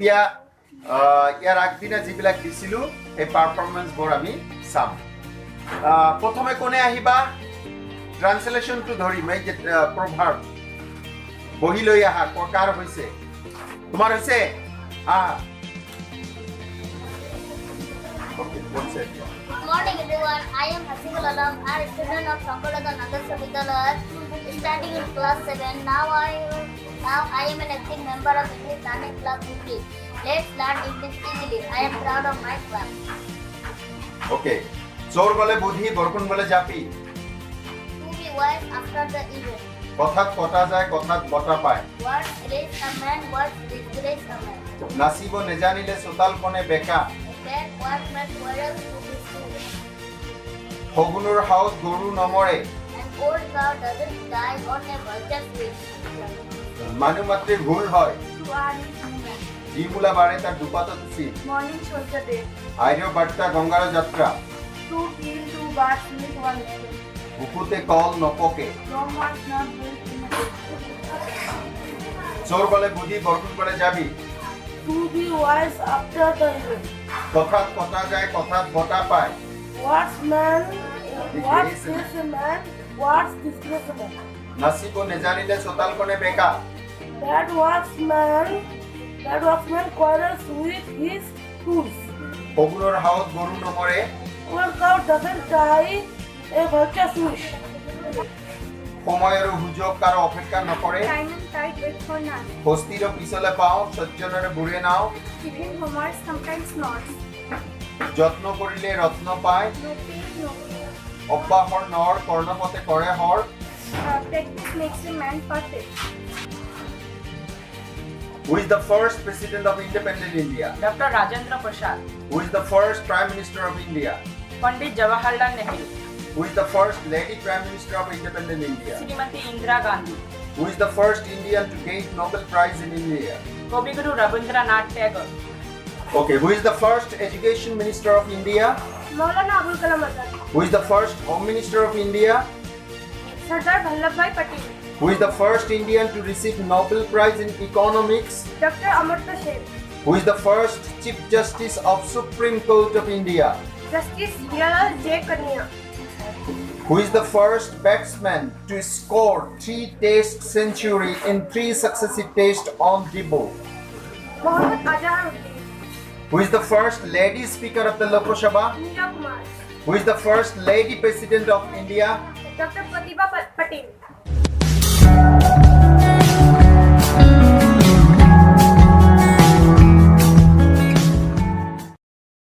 এতিয়া ইয়াৰ আগদিনা যিবিলাক দিছিলোঁ সেই পাৰফৰ্মেঞ্চবোৰ আমি চাম। প্ৰথমে কোনে আহিবা ট্ৰান্সলেশ্যনটো ধৰিম। এই যে প্ৰভাৰ্ব বহি লৈ আহা কাৰ হৈছে তোমাৰ হৈছে Good morning everyone. I am Hasimul Alam. I am a student of Shankaradan Adarsh Vidyalaya, studying in class 7. Now I am an active member of English learning club Dhubri. Let's learn English easily. I am proud of my club. Okay. চোর বলে বুদ্ধি, বরকুন বলে জাপি। To be wise after the event. কথাত কটা যায়, কথাত বটা পায়। Words raise a man, words disgrace a man. নাচিব নেজানিলে চোতাল কোণে বেকা। Bad workman quarrels to his food. শগুনৰ হাওত গৰু নমৰে। An old cow doesn't die on a vulture's wish. মানুহ মাত্ৰে ভুল হয়। To earn his human. যি মূলা বাঢ়ে তাৰ দুপাতত উচিত। Morning soldier day. আইৰ বাৰ্তা গংগাৰ যাত্ৰা। To kill two birds with one stone. বুকুতে call নপকে। Rome was not built in a day. চোর বলে বুদ্ধি, বরকুন বলে যাবি। To be wise after the event. কথাত কটা যায়, কথাত বটা পায়। What's man? What is a man? What's disgrace a man? নাচিব নেজানিলে চোতাল কোণে বেকা। That workman quarrels with his tools. শগুনৰ হাওত গৰু নমৰে। Old cow doesn't die a vulture's wish. সময় আৰু সুযোগ কাৰো অপেক্ষা নকৰে। Time and tide wait for none. হস্তিৰ পিছলে পাওঁ, সজ্জনৰে বুঢ়ে নাও। Even Homer sometimes nods. যত্ন কৰিলে ৰত্ন পায়। No pain, no fear. অব্যাহৰ নৰ, কৰ্ণপথে কৰে হৰ। Practice makes a man perfect. Who is the first president of independent India? Dr. Rajendra Prasad. Who is the first prime minister of India? Pandit Jawaharlal Nehru. Who is the first lady prime minister of independent India? Srimati Indira Gandhi. Who is the first Indian to gain Nobel Prize in India? Kavi Guru Rabindranath Tagore. Okay, who is the first education minister of India? Maulana Abul Kalam Azad. Who is the first home minister of India? Sardar Vallabhbhai Patel. Who is the first Indian to receive Nobel Prize in economics? Dr. Amartya Sen. Who is the first chief justice of Supreme Court of India? Justice Jalal J. Kania. Who is the first batsman to score 3 test century in 3 successive tests on debut? Mohammad Azharuddin. Who is the first lady speaker of the Lok Sabha? Meera Kumar. Who is the first lady president of India? Dr. Pratibha Patel.